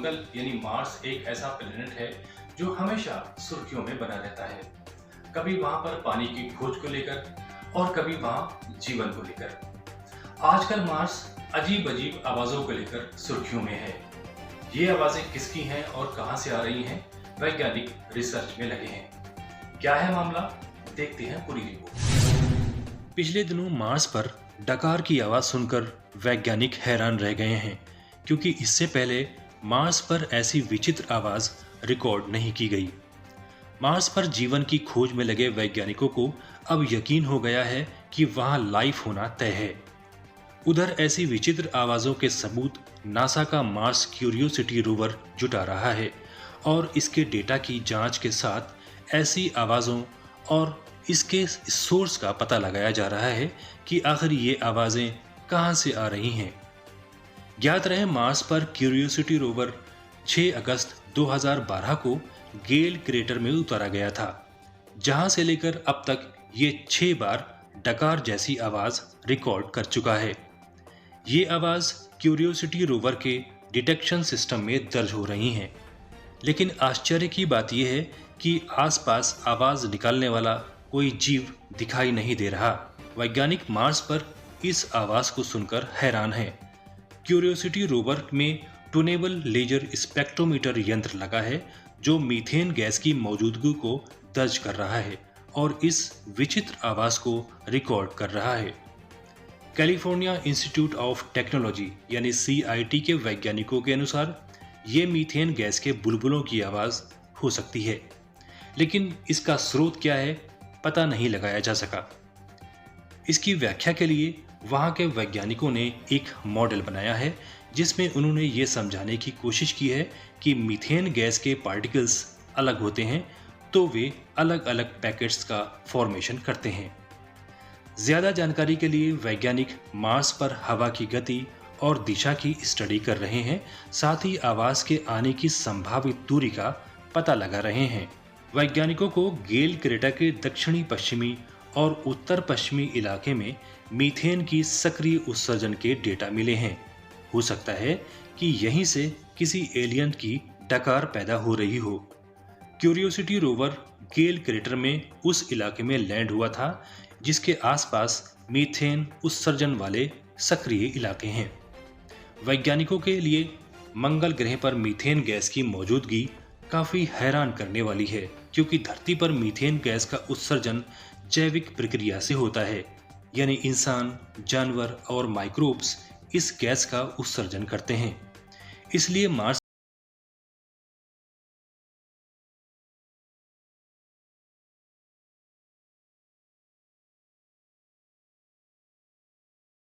मंगल यानी मार्स एक ऐसा प्लेनेट है जो हमेशा सुर्खियों में बना रहता है। कभी वहां पर पानी की खोज को लेकर और कभी वहां जीवन को लेकर। आजकल मार्स अजीब अजीब आवाजों को लेकर सुर्खियों में है। ये आवाजें किसकी हैं और कहां से आ रही हैं, वैज्ञानिक रिसर्च में लगे हैं। क्या है मामला, देखते हैं पूरी रिपोर्ट। पिछले दिनों मार्स पर डकार की आवाज सुनकर वैज्ञानिक हैरान रह गए हैं, क्योंकि इससे पहले मार्स पर ऐसी विचित्र आवाज रिकॉर्ड नहीं की गई। मार्स पर जीवन की खोज में लगे वैज्ञानिकों को अब यकीन हो गया है कि वहां लाइफ होना तय है। उधर ऐसी विचित्र आवाजों के सबूत नासा का मार्स क्यूरियोसिटी रोवर जुटा रहा है और इसके डेटा की जांच के साथ ऐसी आवाजों और इसके सोर्स का पता लगाया जा रहा है कि आखिर ये आवाजें कहां से आ रही हैं। ज्ञात रहे मार्स पर क्यूरियोसिटी रोवर 6 अगस्त 2012 को गेल क्रेटर में उतारा गया था, जहां से लेकर अब तक ये 6 बार डकार जैसी आवाज रिकॉर्ड कर चुका है। ये आवाज क्यूरियोसिटी रोवर के डिटेक्शन सिस्टम में दर्ज हो रही हैं। लेकिन आश्चर्य की बात यह है कि आसपास आवाज निकालने वाला कोई जीव दिखाई नहीं दे रहा। वैज्ञानिक मार्स पर इस आवाज को सुनकर हैरान हैं। क्यूरियोसिटी रोवर में ट्यूनेबल लेजर स्पेक्ट्रोमीटर यंत्र लगा है जो मीथेन गैस की मौजूदगी को दर्ज कर रहा है और इस विचित्र आवाज को रिकॉर्ड कर रहा है। कैलिफोर्निया इंस्टीट्यूट ऑफ टेक्नोलॉजी यानी CIT के वैज्ञानिकों के अनुसार ये मीथेन गैस के बुलबुलों की आवाज हो सकती है, लेकिन इसका स्रोत क्या है पता नहीं लगाया जा सका। इसकी व्याख्या के लिए वहां के वैज्ञानिकों ने एक मॉडल बनाया है जिसमें उन्होंने ये समझाने की कोशिश की है कि मीथेन गैस के पार्टिकल्स अलग होते हैं तो वे अलग अलग पैकेट्स का फॉर्मेशन करते हैं। ज्यादा जानकारी के लिए वैज्ञानिक मार्स पर हवा की गति और दिशा की स्टडी कर रहे हैं, साथ ही आवाज के आने की संभावित दूरी का पता लगा रहे हैं। वैज्ञानिकों को गेल क्रेटर के दक्षिणी पश्चिमी और उत्तर पश्चिमी इलाके में मीथेन की सक्रिय उत्सर्जन के डेटा मिले हैं। हो सकता है कि यहीं से किसी एलियन की डकार पैदा हो रही हो। क्यूरियोसिटी रोवर गेल क्रेटर में उस इलाके में लैंड हुआ था जिसके आसपास मीथेन उत्सर्जन वाले सक्रिय इलाके हैं। वैज्ञानिकों के लिए मंगल ग्रह पर मीथेन गैस की मौजूदगी काफी हैरान करने वाली है, क्योंकि धरती पर मीथेन गैस का उत्सर्जन जैविक प्रक्रिया से होता है, यानी इंसान, जानवर और माइक्रोब्स इस गैस का उत्सर्जन करते हैं। इसलिए मार्स